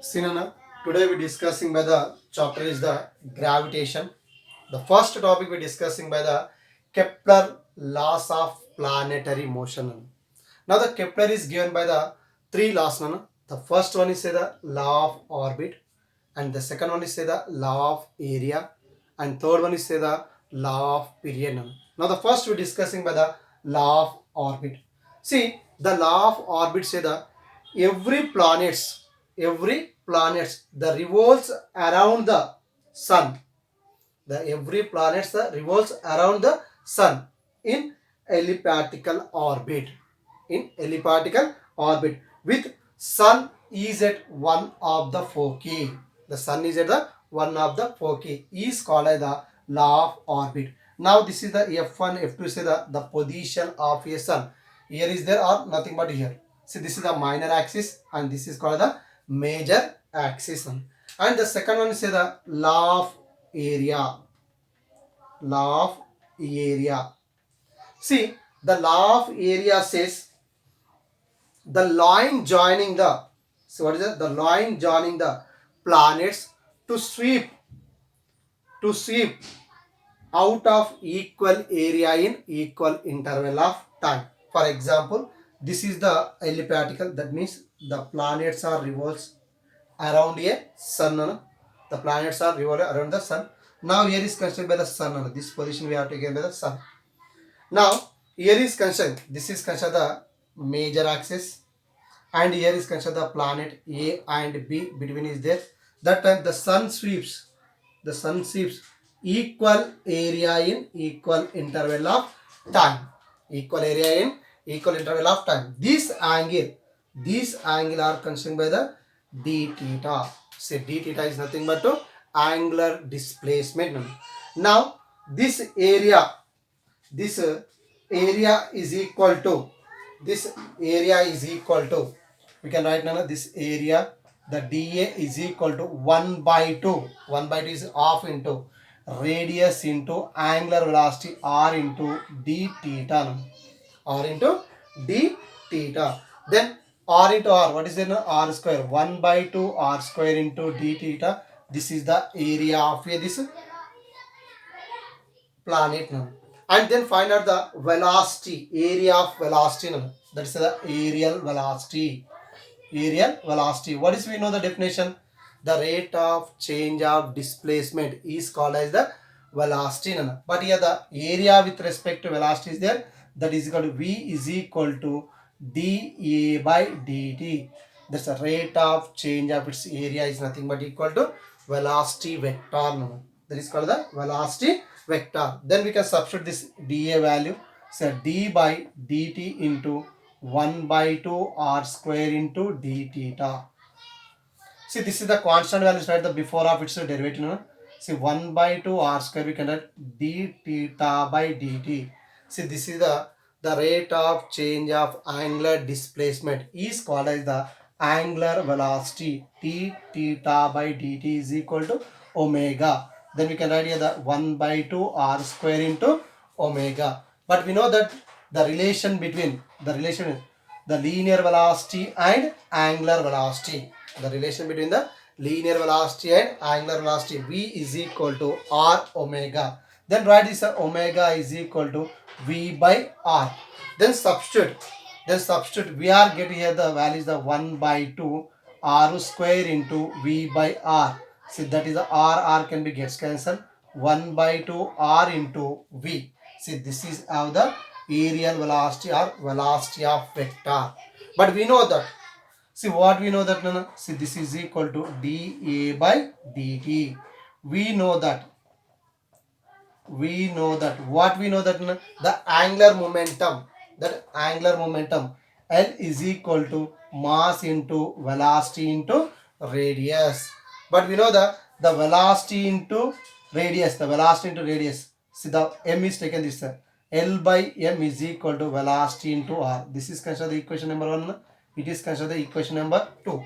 Sinana, today we discussing by the chapter is the gravitation. The first topic we discussing by the Kepler laws of planetary motion. Now the Kepler is given by the three laws. Nana. The first one is say the law of orbit, and the second one is say the law of area, and third one is say the law of period. Nana. Now the first we discussing by the law of orbit. See the law of orbit say the every planets the revolves around the sun. The every planets the revolves around the sun in elliptical orbit. In elliptical orbit with sun is at one of the foci. The sun is at the one of the foci is called as the law of orbit. Now this is the F1, F2 say the position of a sun. Here is there or nothing but here. See this is the minor axis and this is called the major axis. And the second one is say the law of area. Law of area. See the law of area says the line joining the, so what is it? The line joining the planets to sweep out of equal area in equal interval of time. For example, this is the elliptical, that means the planets are revolves around a sun. The planets are revolving around the sun. Now here is considered by the sun. This position we have taken by the sun. Now here is considered, this is considered the major axis, and here is considered the planet A and B, between is there. That time the sun sweeps equal area in equal interval of time. Equal area in equal interval of time. This angle are considered by the d theta. Say d theta is nothing but to angular displacement. Now this area is equal to, this area is equal to, we can write now this area, the dA is equal to 1 by 2. 1 by 2 is half into radius into angular velocity r into d theta. R into d theta. Then r into r, what is it now? R square. 1 by 2 r square into d theta. This is the area of this planet now. And then find out the velocity, area of velocity now. That is the aerial velocity. Aerial velocity. What is, we know the definition? The rate of change of displacement is called as the velocity. Now. But here the area with respect to velocity is there. That is equal to V is equal to dA by dt. That's the rate of change of its area is nothing but equal to velocity vector. Now. That is called the velocity vector. Then we can substitute this dA value. So d by dt into 1 by 2 r square into d theta. See, this is the constant value, right? The before of its derivative. No? See, 1 by 2 r square, we can write d theta by dt. See, this is the rate of change of angular displacement is called as the angular velocity. D theta by dt is equal to omega. Then we can write here the 1 by 2 r square into omega. But we know that the relation between the linear velocity and angular velocity. The relation between the linear velocity and angular velocity, V is equal to r omega. Then write this omega is equal to V by r. Then substitute. We are getting here the value is the 1 by 2 r square into V by r. See, that is the r can be gets cancelled. 1 by 2 r into V. See, this is how the aerial velocity or velocity of vector. But we know that, see what we know that, no? See, this is equal to dA by dt. We know that what we know that, no? The angular momentum, L is equal to mass into velocity into radius. But we know that the velocity into radius, see the m is taken this side. L by m is equal to velocity into r. This is considered the equation number 1. It is considered the equation number 2.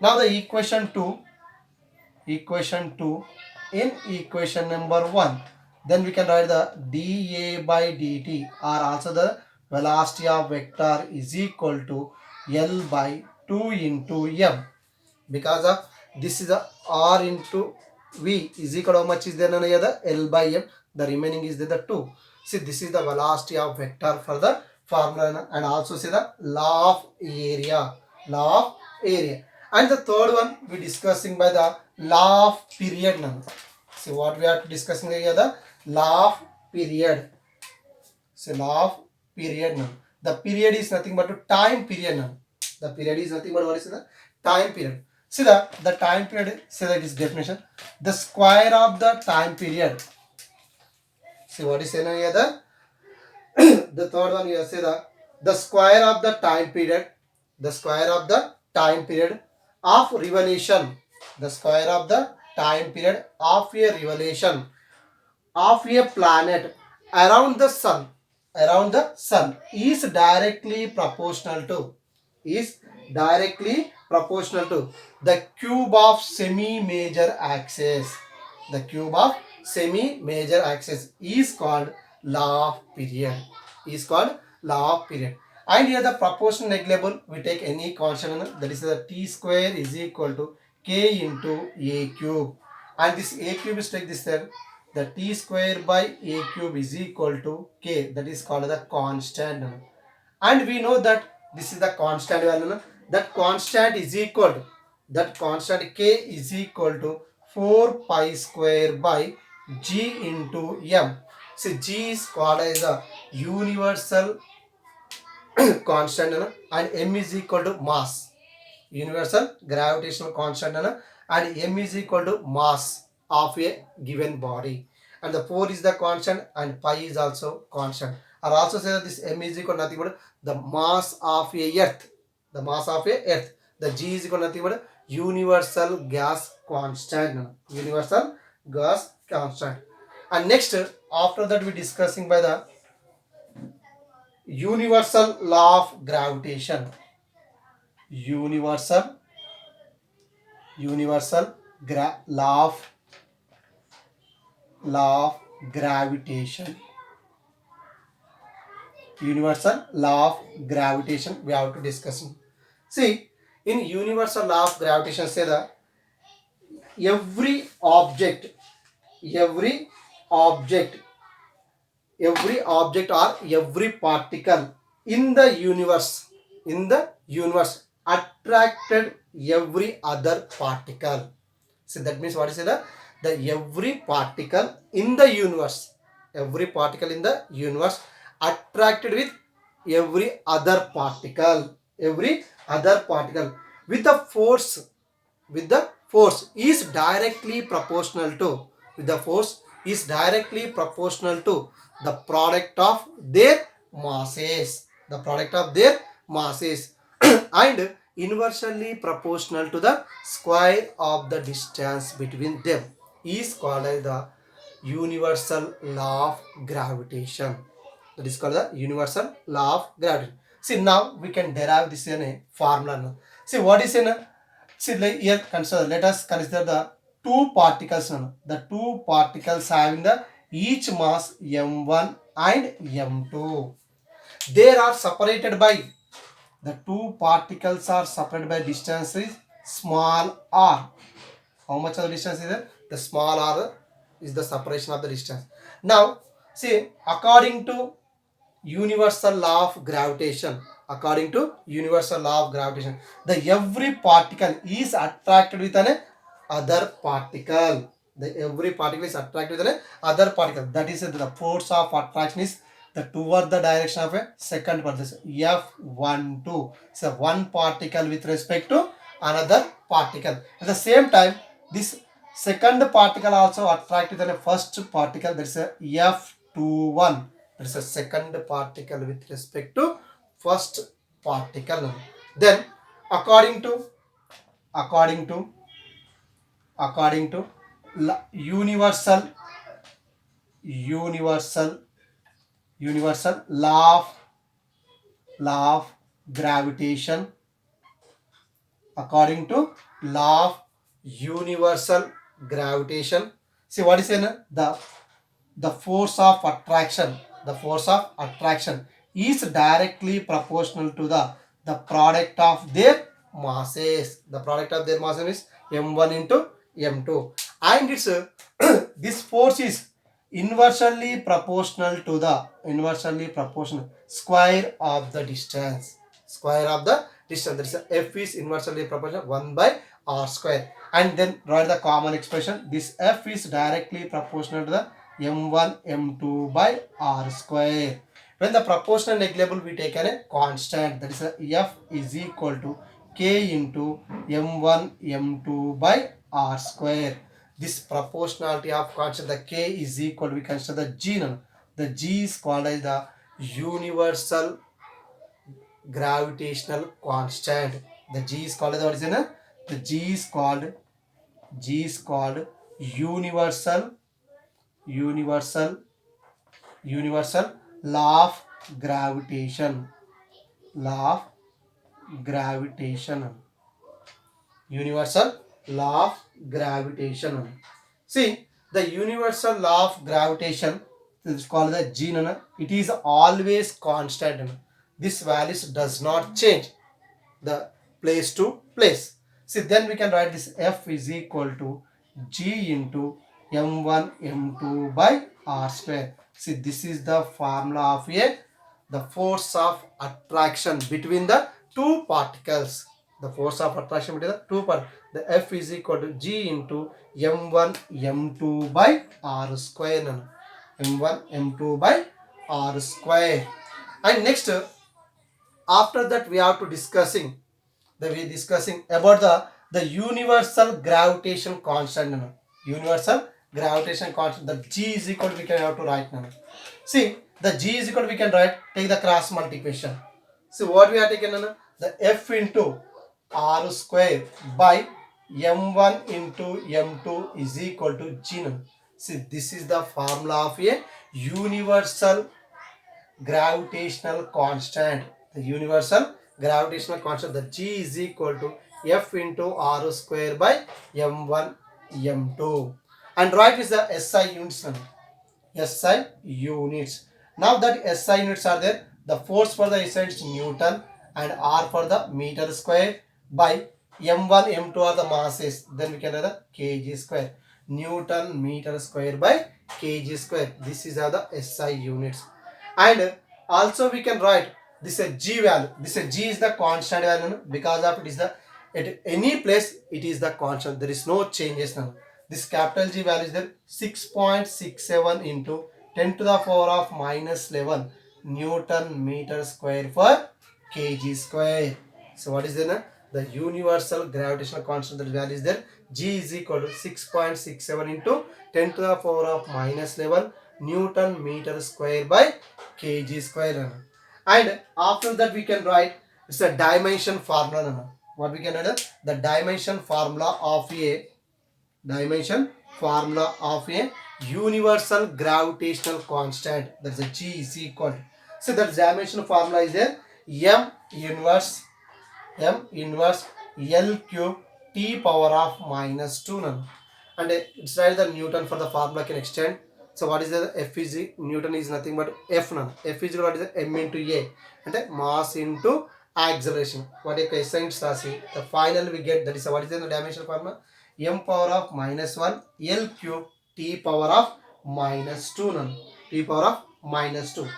Now the equation 2 in equation number 1, then we can write the dA by dt or also the velocity of vector is equal to L by 2 into m. because of this is a r into v is equal to how much is there none other L by m. The remaining is there the 2. See, this is the velocity of vector for the formula, and also see the law of area. Law of area. And the third one we discussing by the law of period now. See what we are discussing here, the law of period. So law of period now. The period is nothing but a time period now. The period is nothing but what is the time period. See the time period, say that is definition. The square of the time period. See what is saying here, the third one you say the square of the time period, the square of the time period of revolution, the square of the time period of a revolution of a planet around the sun, around the sun is directly proportional to, is directly proportional to the cube of semi major axis. The cube of semi major axis is called law of period, is called law of period. And here the proportion negligible, we take any constant, that is the t square is equal to k into a cube, and this a cube is take this there, the t square by a cube is equal to k, that is called the constant. And we know that this is the constant value, that constant is equal to, that constant k is equal to 4 pi square by g into m. So g is called as a universal constant, and m is equal to mass, universal gravitational constant, and m is equal to mass of a given body, and the 4 is the constant and pi is also constant. Or also say that this m is equal to nothing but the mass of a earth, the mass of a earth. The g is equal to nothing but universal gas constant, universal gas constant. And next, after that we discussing by the universal law of gravitation, universal universal law of gravitation, universal law of gravitation we have to discuss. See, in universal law of gravitation say that every object, every object, every object or every particle in the universe, in the universe attracted every other particle. So that means what is it? The every particle in the universe, every particle in the universe attracted with every other particle, every other particle with the force, with the force is directly proportional to, with the force is directly proportional to the product of their masses, the product of their masses and inversely proportional to the square of the distance between them is called as the universal law of gravitation. That is called the universal law of gravity. See, now we can derive this in a formula now. See what is in a, see like here consider, let us consider the two particles now. The two particles having the each mass m1 and m2. They are separated by, the two particles are separated by distance is small r. How much of the distance is there? The small r is the separation of the distance. Now, see, according to universal law of gravitation, according to universal law of gravitation, the every particle is attracted with an other particle. The every particle is attracted with an other particle. That is the force of attraction is the toward the direction of a second particle. F12. So one particle with respect to another particle. At the same time, this second particle also attracted with the first particle. That is a F21. That is a second particle with respect to first particle. Then according to according to according to universal universal universal law of gravitation, according to law of universal gravitation, see what is in the force of attraction, the force of attraction is directly proportional to the product of their masses. The product of their masses is m1 into m2, and it's this force is inversely proportional to the square of the distance. Square of the distance. That is f is inversely proportional 1 by r square. And then write the common expression. This f is directly proportional to the m1 m2 by r square. When the proportional negligible, we take a constant. That is f is equal to k into m1 m2 by r square. This proportionality of constant, the k is equal, we consider the g. The g is called as the universal gravitational constant. The g is called as what is in a? The g is called universal law of gravitation. Law of gravitation. Universal law of gravitation. See, the universal law of gravitation is called the G. It is always constant. This values does not change the place to place. See, then we can write this F is equal to G into m1 m2 by r square. See, this is the formula of the force of attraction between the two particles. The force of attraction between the two particles. The F is equal to G into m1 m2 by r square. M1 m2 by r square. And next, after that, we have to discussing about the universal gravitation constant. Universal gravitation constant. The G is equal to, we can have to write now. See, the G is equal to, we can write, take the cross multiplication. So what we are taking now? The F into r square by m1 into m2 is equal to G. See, this is the formula of a universal gravitational constant. The universal gravitational constant, the G is equal to F into r square by m1 m2. And right is the SI units. SI units. Now that SI units are there, the force for the SI is Newton and R for the meter square by m1 m2 are the masses. Then we can have the kg square. Newton meter square by kg square. This is how the SI units. And also we can write this a G value. This a G is the constant value because of it is the, at any place it is the constant. There is no changes now. This capital G value is there 6.67 into 10 to the power of minus 11 Newton meter square for kg square. So what is there? The universal gravitational constant, that value is there. G is equal to 6.67 into 10 to the power of minus 11 Newton meter square by kg square. And after that we can write, it's a dimension formula. What we can write? The dimension formula of a universal gravitational constant. That's a G is equal to. So the dimension formula is there m inverse L cube t power of minus 2. And it's right, the Newton for the formula can extend. So what is the F is Newton is nothing but F. F is what is the m into a, and mass into acceleration. What is the final we get, that is what is the dimension formula, m power of minus 1 L cube t power of minus 2. T power of minus 2.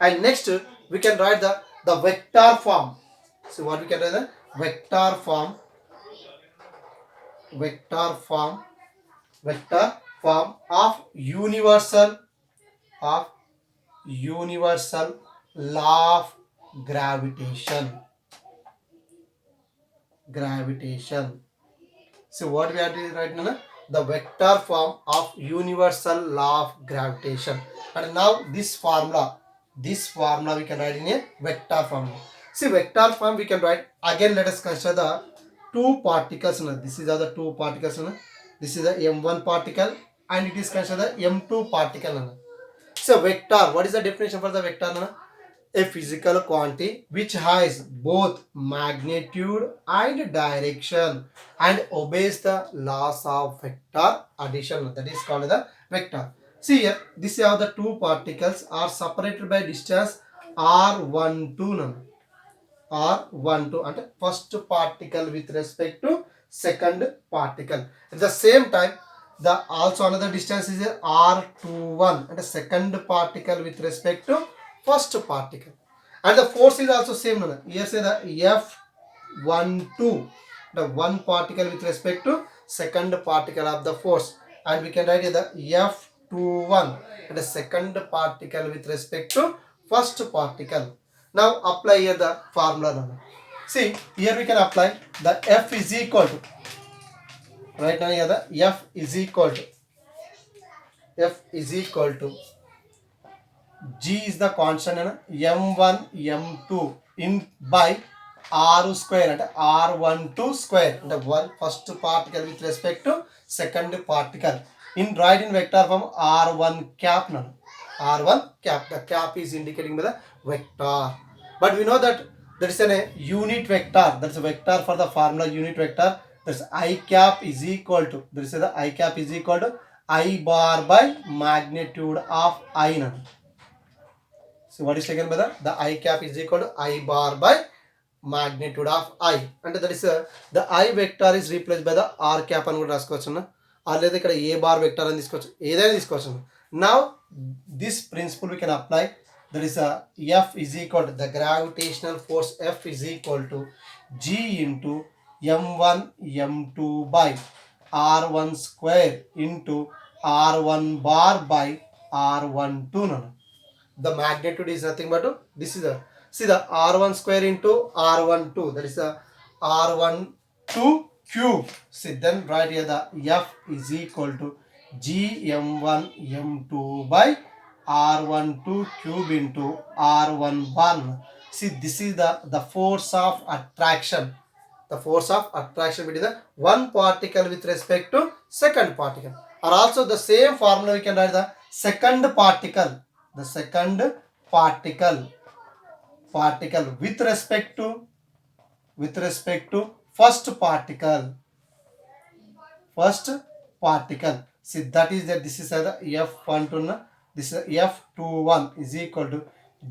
And next we can write the vector form. So what we can write, the vector form of universal law of gravitation. So what we are doing right now? The vector form of universal law of gravitation. And now this formula we can write in a vector form. See, vector form we can write again. Let us consider the two particles. This is the two particles. This is the m1 particle and it is considered the m2 particle. So vector, what is the definition for the vector? A physical quantity which has both magnitude and direction and obeys the laws of vector addition. That is called the vector. See here, this is how the two particles are separated by distance r12. r12 అంటే first particle with respect to second particle. At the same time the also another distance is r21 అంటే second particle with respect to first particle, and the force is also same. Here say the f12, the one particle with respect to second particle of the force, and we can write here the f21 the second particle with respect to first particle. Now apply here the formula. See here we can apply the f is equal to, right now here the f is equal to g is the constant and m1 m2 in by r square and r12 square, the one first particle with respect to second particle in write in vector form r1 cap. R1 cap, the cap is indicating by the vector, but we know that there is a unit vector, that's a vector for the formula unit vector. That's I cap is equal to, there is a I cap is equal to I bar by magnitude of I. So what is taken by the I cap is equal to I bar by magnitude of I, and that is the I vector is replaced by the R cap అని కూడా రాసుకోవచ్చు. లేదా ఇక్కడ A bar vector అని తీసుకోవచ్చు, ఏదైనా తీసుకోవచ్చు. Now this principle we can apply, that is F is equal to the gravitational force F is equal to G into m1 m2 by r1 square into r1 bar by r12. The magnitude is nothing but this is the, see the r1 square into r12, that is the r12 cube. See then right here the F is equal to gm1 m2 by r12 cube into r1. See this is the force of attraction, the force of attraction between the one particle with respect to second particle, or also the same formula we can write the second particle, the second particle with respect to first particle. See that is that this is the f12, this is f21 is equal to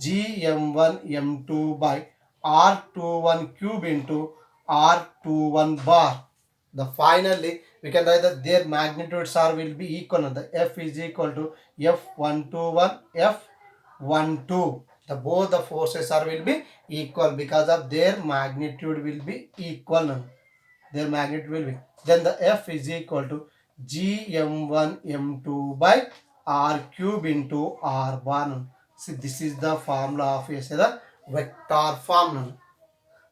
gm1 m2 by r21 cube into r21 bar. The finally we can write that their magnitudes are will be equal, the F is equal to f121 f12, the both the forces are will be equal because of their magnitude will be equal. Their magnitude will be, then the F is equal to gm1 m2 by r cube into r bar. See this is the formula of the vector form,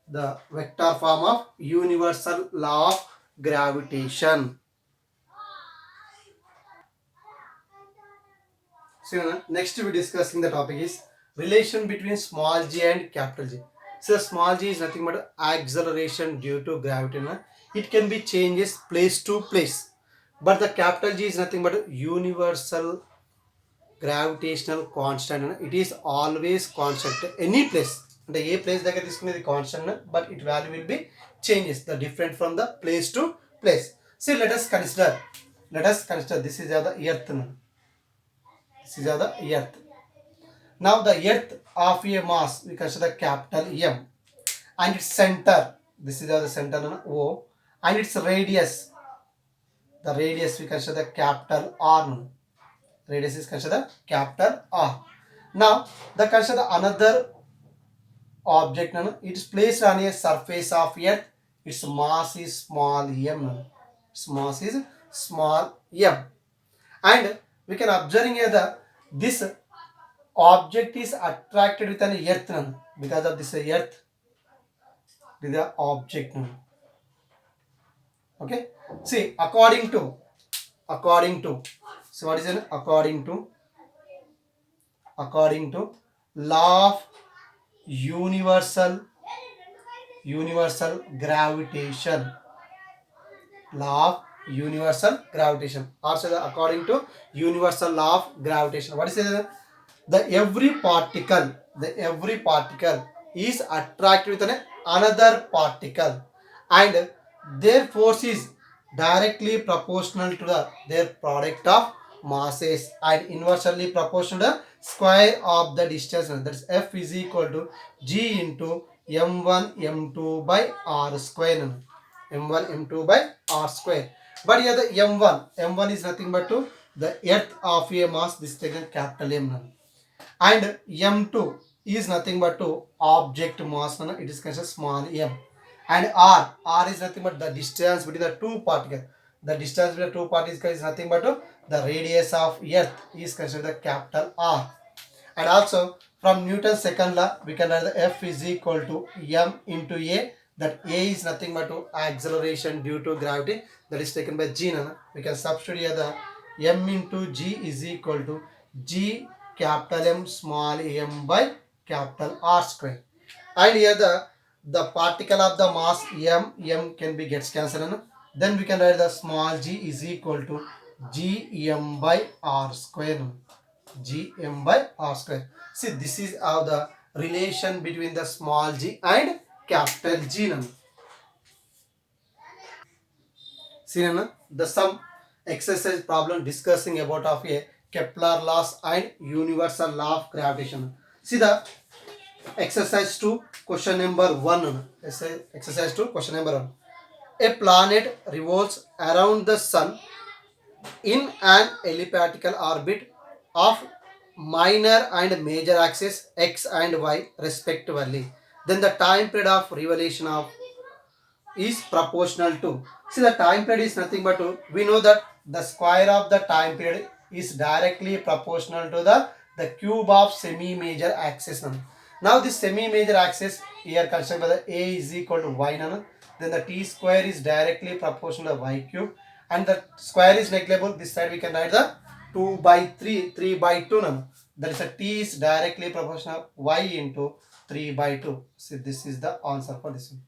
the vector form of universal law of gravitation. So next we discussing the topic is relation between small g and capital G. So small g is nothing but acceleration due to gravity. It can be changes place to place, but the capital G is nothing but universal gravitational constant. It is always constant any place, అంటే ఏ place దగ్గర తీసుకునేది constant, but it value will be changes the different from the place to place. See let us consider this is the earth. This is the earth. Now the earth of a mass we consider capital M, and its center, this is the center O, and its radius, the radius we consider capital R. Radius is considered capital R. Now the consider another object, it is placed on a surface of earth, its mass is small m, its mass is small m, and we can observe here that this object is attracted with an earth because of this earth with the object. Okay, see according to so what is it? According to law of universal gravitation, law of universal gravitation, also according to universal law of gravitation, what is it? The every particle is attracted with another particle, and their force is directly proportional to their product of masses and inversely proportional to the square of the distance. That is F is equal to G into m1 m2 by r square. M1 m2 by r square. But here the m1 is nothing but to the earth of a mass, this is taken capital M. And m2 is nothing but to object mass, it is considered small m. And r is nothing but the distance between the two particles. The distance between the two particles is nothing but to the radius of earth is considered the capital R. And also from Newton's second law, we can write the F is equal to m into a. That a is nothing but to acceleration due to gravity, that is taken by g. We can substitute here the m into g is equal to g capital M small m by capital R square. And here the particle of the mass m can be gets cancelled. Then we can write the small g is equal to g m by r square. Gm by r square. See, this is how the relation between the small g and capital G. See, the some exercise problem discussing about of a Kepler laws and universal law of gravitation. See the exercise 2 question number 1. Exercise 2 question number 1. A planet revolves around the sun in an elliptical orbit of minor and major axis x and y respectively, then the time period of revolution of is proportional to. See, the time period is nothing but to, we know that the square of the time period is directly proportional to the cube of semi major axis. Now this semi major axis here considered by the a is equal to y, then the t square is directly proportional to y cube, and the square is negligible. This side we can write the 2 by 3, 3 by 2. That is a t is directly proportional y into 3 by 2. See, this is the answer for this one.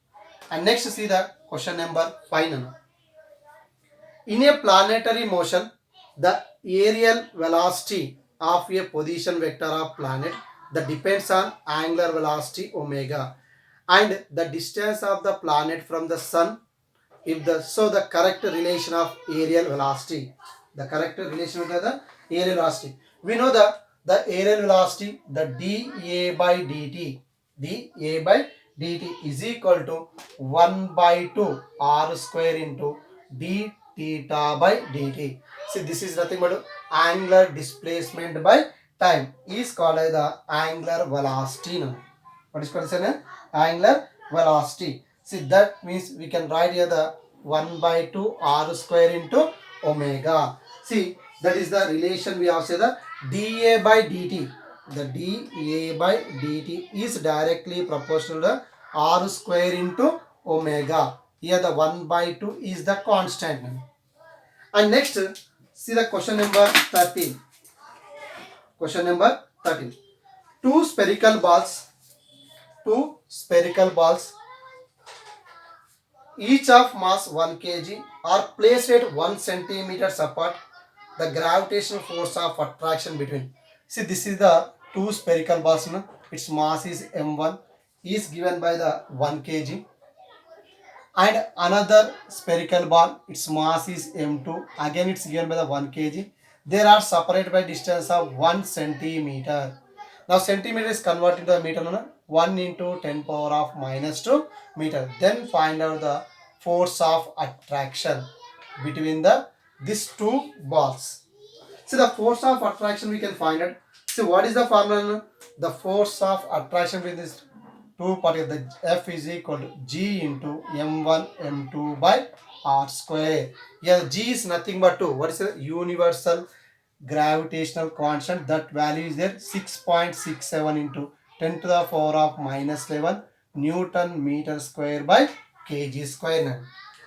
And next see the question number 5. In a planetary motion, the aerial velocity of a position vector of planet that depends on angular velocity omega and the distance of the planet from the sun. If the so the correct relation of aerial velocity, the correct relation with the aerial velocity, we know the aerial velocity, the dA by dt, dA by dt is equal to 1 by 2 r square into d theta by dt. See, this is nothing but angular displacement by time is called as the angular velocity. What is called as an angular velocity? See, that means we can write here the 1 by 2 r square into omega. See, that is the relation we have said the dA by dt. The dA by dt is directly proportional to r square into omega. Here the 1 by 2 is the constant. And next, see the question number 13. Question number 13. Two spherical balls each of mass 1 kg are placed at 1 centimeters apart. The gravitational force of attraction between. See, this is the two spherical balls. Its mass is m1 is given by the 1 kg. And another spherical ball, its mass is m2. Again, it's given by the 1 kg. They are separated by distance of 1 centimeter. Now centimeter is converted to the meter. 1 into 10 power of minus 2 meter. Then find out the force of attraction between these two balls. See, the force of attraction we can find out. See, what is the formula? The force of attraction with this two particles, the F is equal to G into M1 M2 by R square. Here G is nothing but 2. What is the universal gravitational constant? That value is there 6.67 into 10 to the power of minus 11 Newton meter square by kg square.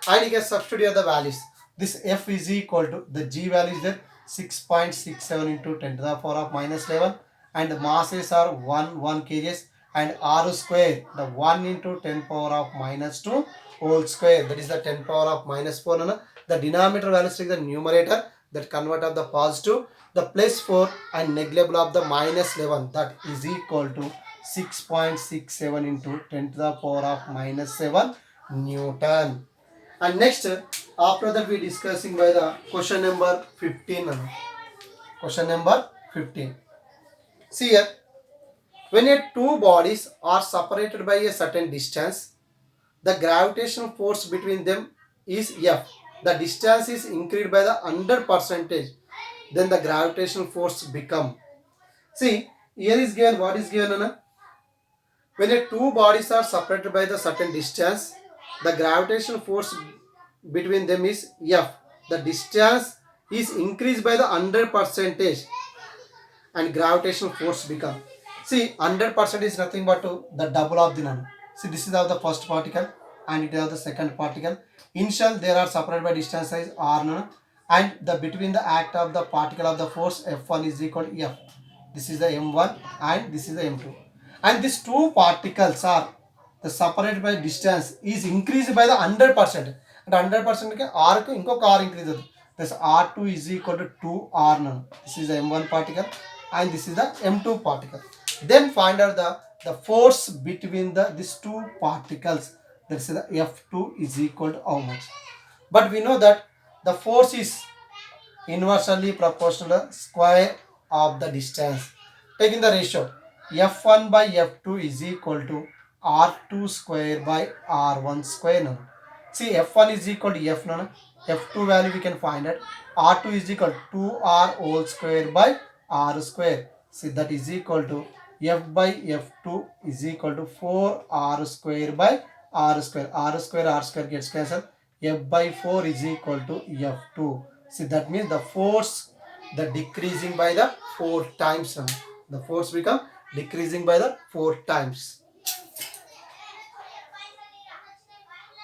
And you can substitute the values. This F is equal to the G value is there 6.67 into 10 to the power of minus 11, and the masses are 1 kgs, and r square the 1 into 10 power of minus 2 whole square, that is the 10 power of minus 4. The denominator value is the numerator, that convert of the positive, the plus 4 and negligible of the minus 11, that is equal to 6.67 into 10 to the power of minus 7 Newton. And next, after that we discussing by the question number 15. Question number 15. See here, When a two bodies are separated by a certain distance, the gravitational force between them is F. The distance is increased by the 100%. Then the gravitational force become. See, here is given, what is given, Anna? When a two bodies are separated by the certain distance, the gravitational force between them is F. The distance is increased by the 100% and gravitational force become. See, 100% is nothing but the double of the number. See, this is of the first particle and it is of the second particle. Initial, they are separated by distance size r nano, and the between the act of the particle of the force F1 is equal to F. This is the M1 and this is the M2. And these two particles are the separated by distance is increased by the 100%. And 100% के R को इनको R increase होता है. This R2 is equal to 2R nano. This is the M1 particle and this is the M2 particle. Then find out the force between these two particles. That is the F2 is equal to how much? But we know that the force is inversely proportional to square of the distance. Taking the ratio, F1 by F2 is equal to R2 square by R1 square. No? See, F1 is equal to F. No? F2 value we can find it. R2 is equal to 2R whole square by R square. See, that is equal to F by F2 is equal to 4R square by R square. R square gets cancelled. F by 4 is equal to F2. See, that means the force, the decreasing by the 4 times. The force become decreasing by the 4 times.